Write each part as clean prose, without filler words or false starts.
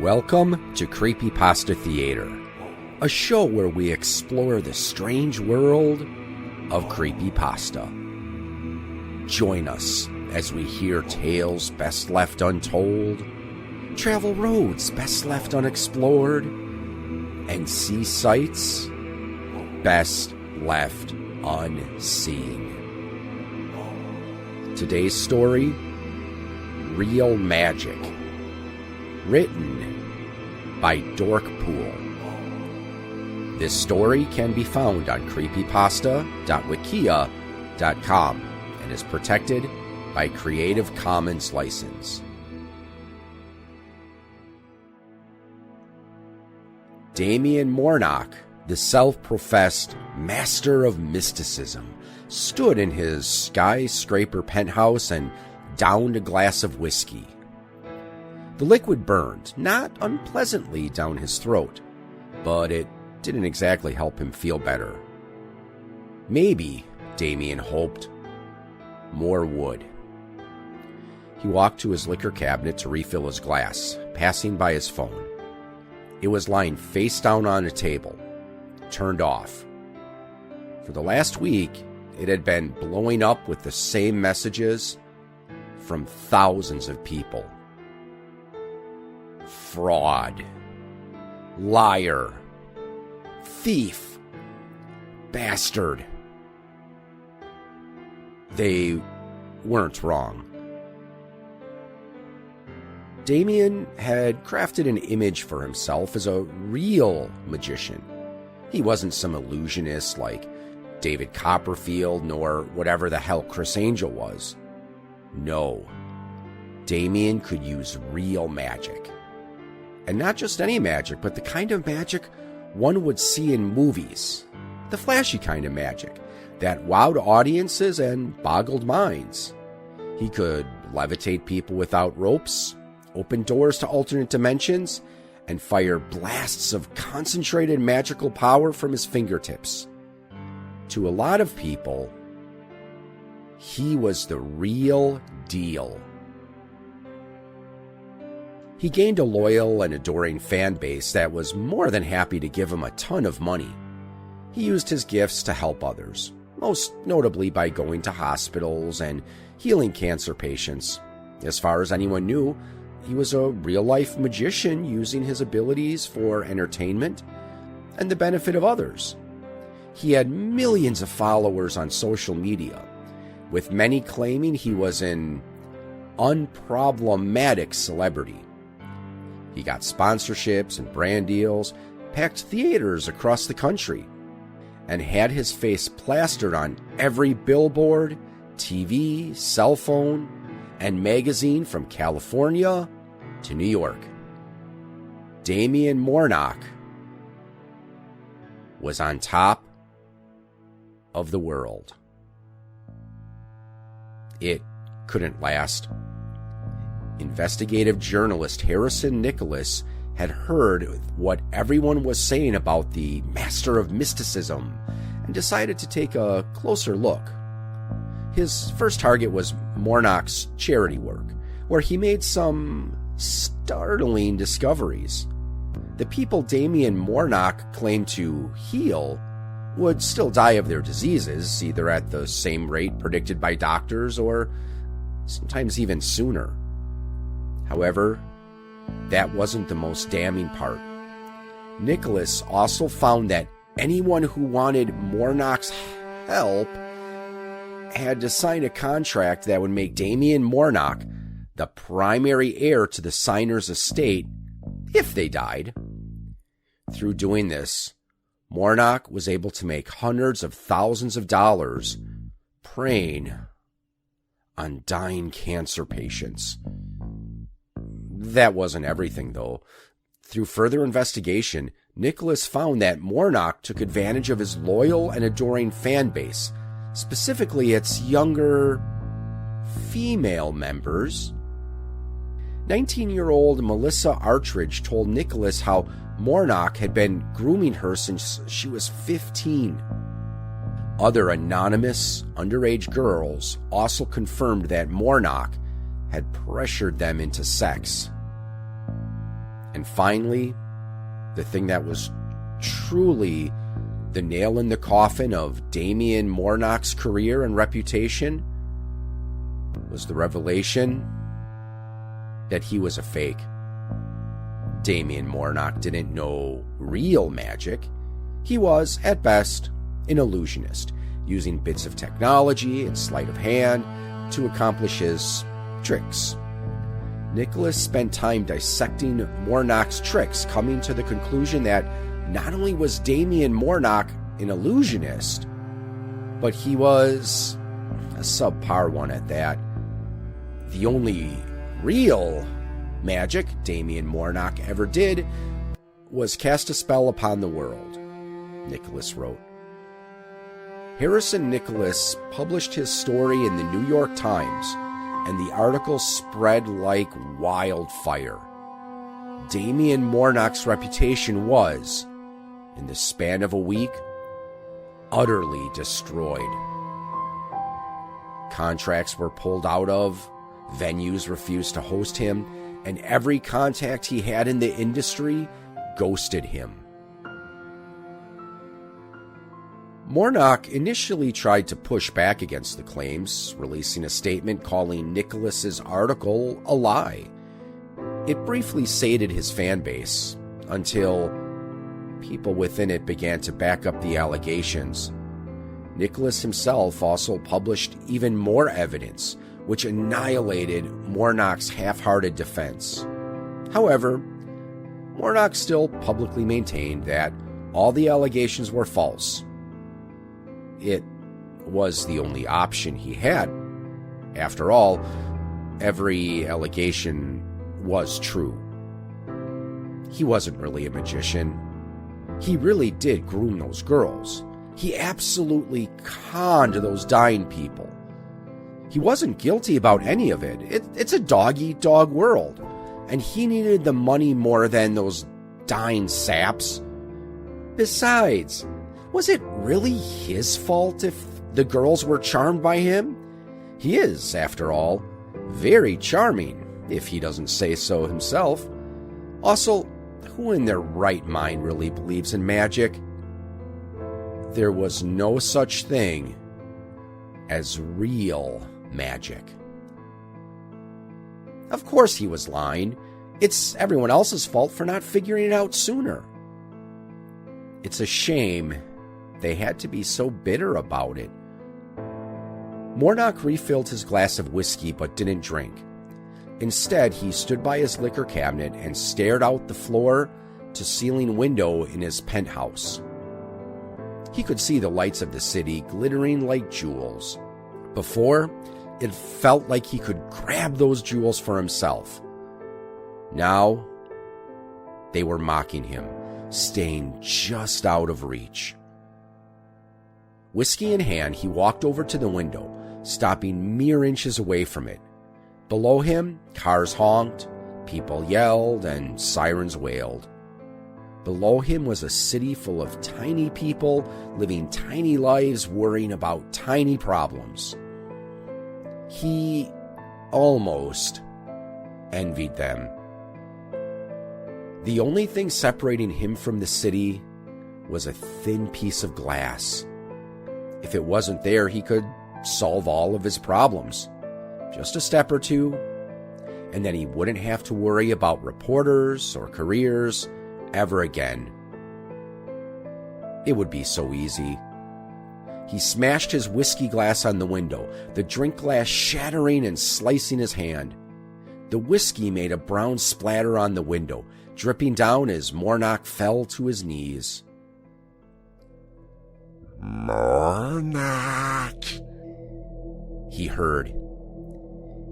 Welcome to Creepypasta Theater, a show where we explore the strange world of creepypasta. Join us as we hear tales best left untold, travel roads best left unexplored, and see sights best left unseen. Today's story, Real Magic, written by Dorkpool. This story can be found on creepypasta.wikia.com and is protected by Creative Commons license. Damien Mornock, the self-professed master of mysticism, stood in his skyscraper penthouse and downed a glass of whiskey. The liquid burned, not unpleasantly, down his throat, but it didn't exactly help him feel better. Maybe, Damien hoped, more would. He walked to his liquor cabinet to refill his glass, passing by his phone. It was lying face down on a table, turned off. For the last week, it had been blowing up with the same messages from thousands of people. Fraud, liar, thief, bastard. They weren't wrong. Damien had crafted an image for himself as a real magician. He wasn't some illusionist like David Copperfield nor whatever the hell Chris Angel was. No, Damien could use real magic. And not just any magic, but the kind of magic one would see in movies. The flashy kind of magic that wowed audiences and boggled minds. He could levitate people without ropes, open doors to alternate dimensions, and fire blasts of concentrated magical power from his fingertips. To a lot of people, he was the real deal. He gained a loyal and adoring fan base that was more than happy to give him a ton of money. He used his gifts to help others, most notably by going to hospitals and healing cancer patients. As far as anyone knew, he was a real-life magician using his abilities for entertainment and the benefit of others. He had millions of followers on social media, with many claiming he was an unproblematic celebrity. He got sponsorships and brand deals, packed theaters across the country, and had his face plastered on every billboard, TV, cell phone, and magazine from California to New York. Damien Mornock was on top of the world. It couldn't last. Investigative journalist Harrison Nicholas had heard what everyone was saying about the master of mysticism and decided to take a closer look. His first target was Mornock's charity work, where he made some startling discoveries. The people Damien Mornock claimed to heal would still die of their diseases, either at the same rate predicted by doctors or sometimes even sooner. However, that wasn't the most damning part. Nicholas also found that anyone who wanted Mornock's help had to sign a contract that would make Damien Mornock the primary heir to the signer's estate if they died. Through doing this, Mornock was able to make hundreds of thousands of dollars preying on dying cancer patients. That wasn't everything, though. Through further investigation, Nicholas found that Mornock took advantage of his loyal and adoring fan base, specifically its younger female members. 19-year-old Melissa Artridge told Nicholas how Mornock had been grooming her since she was 15. Other anonymous, underage girls also confirmed that Mornock had pressured them into sex. And finally, the thing that was truly the nail in the coffin of Damien Mornock's career and reputation was the revelation that he was a fake. Damien Mornock didn't know real magic. He was, at best, an illusionist, using bits of technology and sleight of hand to accomplish his tricks. Nicholas spent time dissecting Mornock's tricks, coming to the conclusion that not only was Damien Mornock an illusionist, but he was a subpar one at that. The only real magic Damien Mornock ever did was cast a spell upon the world, Nicholas wrote. Harrison Nicholas published his story in the New York Times, and the article spread like wildfire. Damien Mornock's reputation was, in the span of a week, utterly destroyed. Contracts were pulled out of, venues refused to host him, and every contact he had in the industry ghosted him. Mornock initially tried to push back against the claims, releasing a statement calling Nicholas's article a lie. It briefly sated his fan base, until people within it began to back up the allegations. Nicholas himself also published even more evidence, which annihilated Mornock's half-hearted defense. However, Mornock still publicly maintained that all the allegations were false. It was the only option he had. After all, every allegation was true. He wasn't really a magician. He really did groom those girls. He absolutely conned those dying people. He wasn't guilty about any of it. It's a dog-eat-dog world, and he needed the money more than those dying saps. Besides, was it really his fault if the girls were charmed by him? He is, after all, very charming, if he doesn't say so himself. Also, who in their right mind really believes in magic? There was no such thing as real magic. Of course he was lying. It's everyone else's fault for not figuring it out sooner. It's a shame they had to be so bitter about it. Mornock refilled his glass of whiskey but didn't drink. Instead, he stood by his liquor cabinet and stared out the floor-to-ceiling window in his penthouse. He could see the lights of the city glittering like jewels. Before, it felt like he could grab those jewels for himself. Now, they were mocking him, staying just out of reach. Whiskey in hand, he walked over to the window, stopping mere inches away from it. Below him, cars honked, people yelled, and sirens wailed. Below him was a city full of tiny people living tiny lives, worrying about tiny problems. He almost envied them. The only thing separating him from the city was a thin piece of glass. If it wasn't there, he could solve all of his problems. Just a step or two, and then he wouldn't have to worry about reporters or careers ever again. It would be so easy. He smashed his whiskey glass on the window, the drink glass shattering and slicing his hand. The whiskey made a brown splatter on the window, dripping down as Mornock fell to his knees. Mornock, he heard.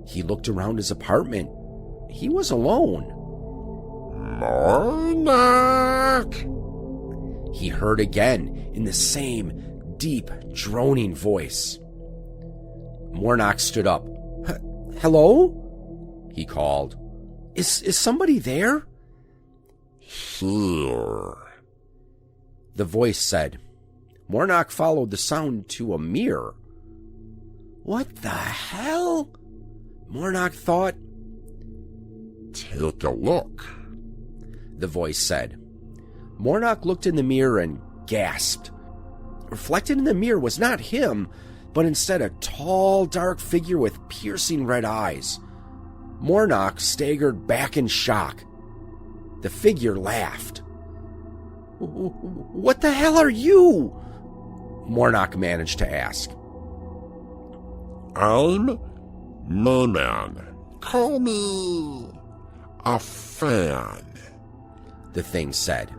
He looked around his apartment. He was alone. Mornock, he heard again in the same deep, droning voice. Mornock stood up. Hello? He called. Is somebody there? Here, the voice said. Mornock followed the sound to a mirror. What the hell? Mornock thought. Take a look. the voice said. Mornock looked in the mirror and gasped. Reflected in the mirror was not him, but instead a tall, dark figure with piercing red eyes. Mornock staggered back in shock. The figure laughed. "What the hell are you?" Mornock managed to ask. "I'm Merman. Call me a fan," the thing said.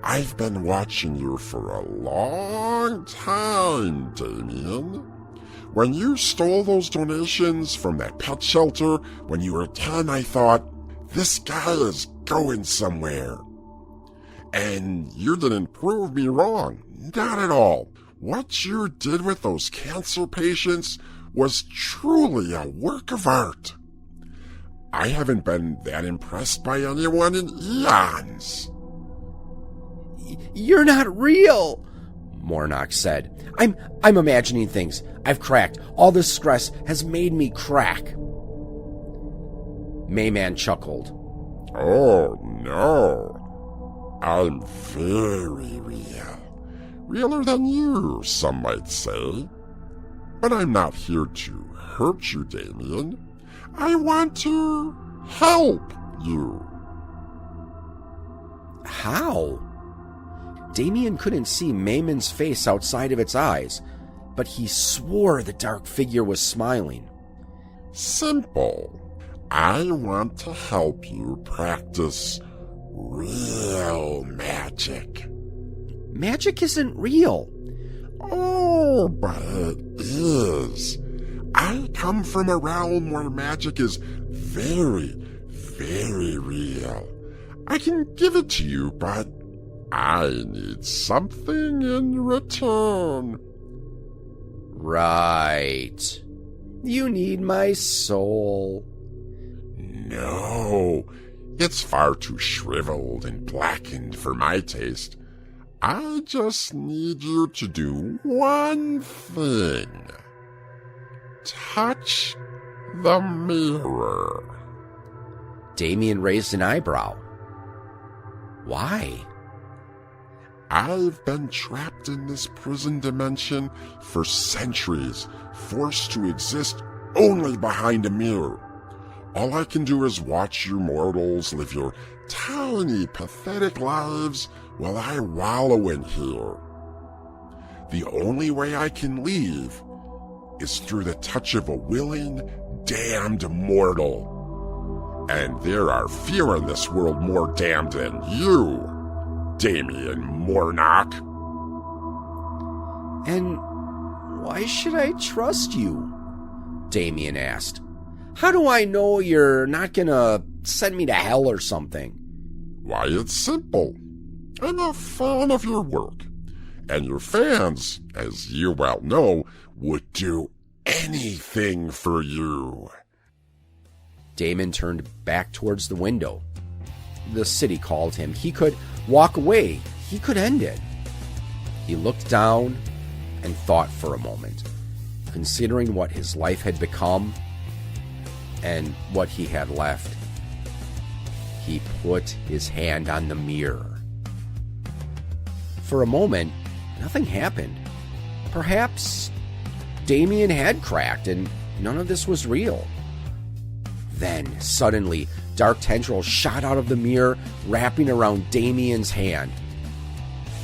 "I've been watching you for a long time, Damien. When you stole those donations from that pet shelter when you were 10, I thought, this guy is going somewhere. And you didn't prove me wrong. Not at all. What you did with those cancer patients was truly a work of art. I haven't been that impressed by anyone in eons." "You're not real," Mornock said. I'm imagining things. I've cracked. All this stress has made me crack." Mayman chuckled. "Oh, no. I'm very real. Realer than you, some might say. But I'm not here to hurt you, Damien. I want to help you." "How?" Damien couldn't see Mayman's face outside of its eyes, but he swore the dark figure was smiling. "Simple. I want to help you practice real magic." "Magic isn't real." "Oh, but it is. I come from a realm where magic is very, very real. I can give it to you, but I need something in return." "Right. You need my soul." "No, it's far too shriveled and blackened for my taste. I just need you to do one thing. Touch the mirror." Damien raised an eyebrow. "Why?" "I've been trapped in this prison dimension for centuries, forced to exist only behind a mirror. All I can do is watch you mortals live your tiny, pathetic lives while I wallow in here. The only way I can leave is through the touch of a willing, damned mortal. And there are few in this world more damned than you, Damien Mornock." "And why should I trust you?" Damien asked. "How do I know you're not gonna send me to hell or something?" "Why, it's simple. I'm a fan of your work, and your fans, as you well know, would do anything for you." Damon turned back towards the window. The city called him. He could walk away. He could end it. He looked down and thought for a moment, considering what his life had become and what he had left. He put his hand on the mirror. For a moment, nothing happened. Perhaps Damien had cracked and none of this was real. Then, suddenly, dark tendrils shot out of the mirror, wrapping around Damien's hand.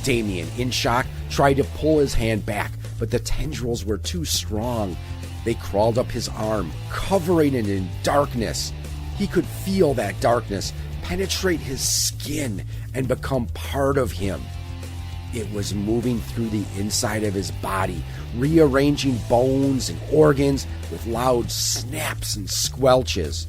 Damien, in shock, tried to pull his hand back, but the tendrils were too strong. They crawled up his arm, covering it in darkness. He could feel that darkness penetrate his skin and become part of him. It was moving through the inside of his body, rearranging bones and organs with loud snaps and squelches.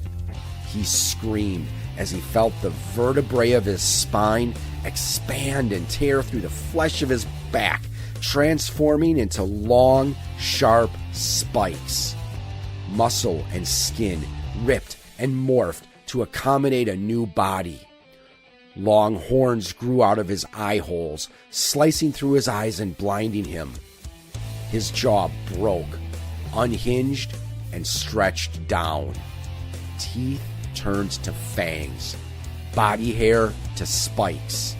He screamed as he felt the vertebrae of his spine expand and tear through the flesh of his back, transforming into long, sharp spikes. Muscle and skin ripped and morphed to accommodate a new body. Long horns grew out of his eye holes, slicing through his eyes and blinding him. His jaw broke, unhinged, and stretched down. Teeth turned to fangs. body hair to spikes,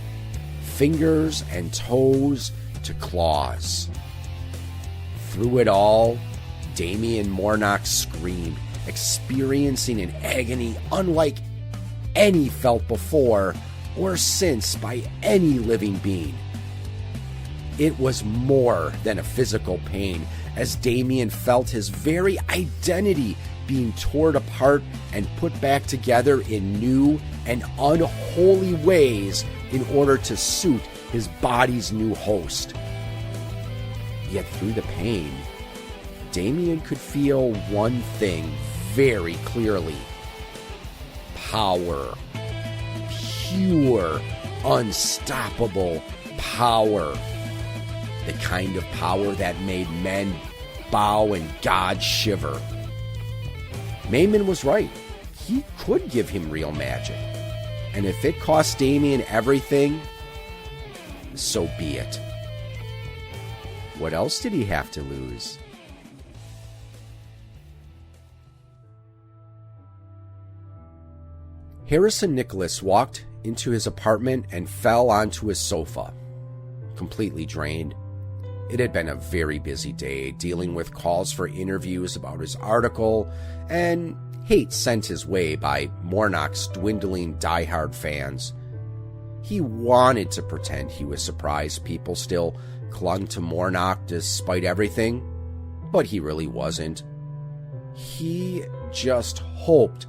fingers and toes to claws. Through it all, Damien Mornock screamed, experiencing an agony unlike any felt before or since by any living being. It was more than a physical pain, as Damien felt his very identity being torn apart and put back together in new and unholy ways in order to suit his body's new host. Yet through the pain, Damien could feel one thing very clearly. Power. Pure, unstoppable power. The kind of power that made men bow and gods shiver. Mayman was right. He could give him real magic. And if it cost Damien everything, so be it. What else did he have to lose? Harrison Nicholas walked into his apartment and fell onto his sofa, completely drained. It had been a very busy day, dealing with calls for interviews about his article and hate sent his way by Mornock's dwindling diehard fans. He wanted to pretend he was surprised people still clung to Mornock despite everything, but he really wasn't. He just hoped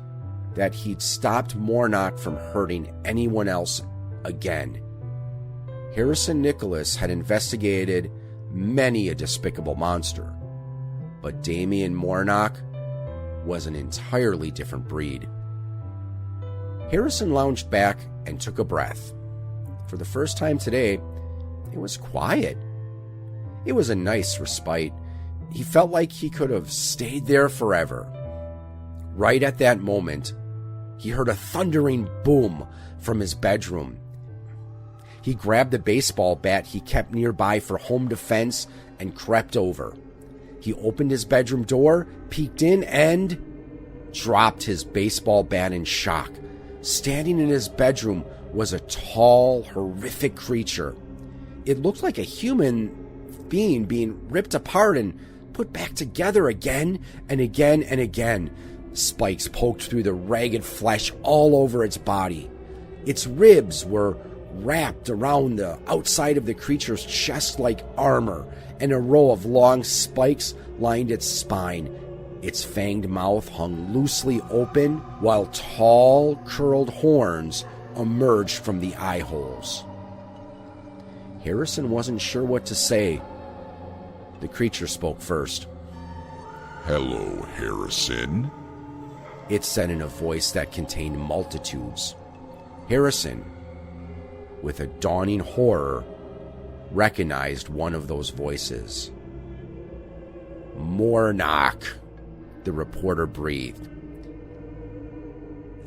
that he'd stopped Mornock from hurting anyone else again. Harrison Nicholas had investigated many a despicable monster, but Damien Mornock was an entirely different breed. Harrison lounged back and took a breath. For the first time today, it was quiet. It was a nice respite. He felt like he could have stayed there forever. Right at that moment, he heard a thundering boom from his bedroom. He grabbed the baseball bat he kept nearby for home defense and crept over. He opened his bedroom door, peeked in, and dropped his baseball bat in shock. Standing in his bedroom was a tall, horrific creature. It looked like a human being being ripped apart and put back together again and again and again. Spikes poked through the ragged flesh all over its body. Its ribs were wrapped around the outside of the creature's chest like armor, and a row of long spikes lined its spine. Its fanged mouth hung loosely open, while tall, curled horns emerged from the eye holes. Harrison wasn't sure what to say. The creature spoke first. "Hello, Harrison," it said in a voice that contained multitudes. Harrison, with a dawning horror, recognized one of those voices. "Mornock," the reporter breathed.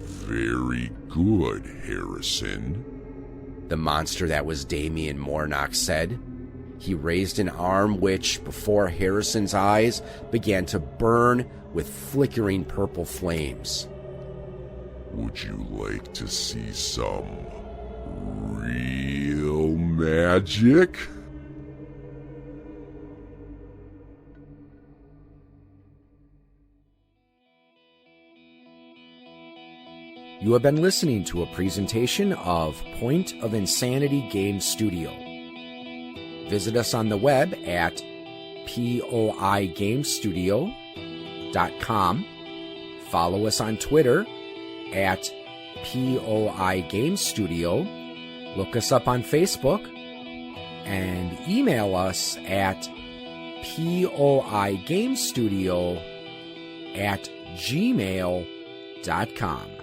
"Very good, Harrison," the monster that was Damien Mornock said. He raised an arm which, before Harrison's eyes, began to burn with flickering purple flames. "Would you like to see some real magic?" You have been listening to a presentation of Point of Insanity Game Studio. Visit us on the web at poigamestudio.com. Follow us on Twitter at poigamestudio. Look us up on Facebook and email us at poigamestudio@gmail.com.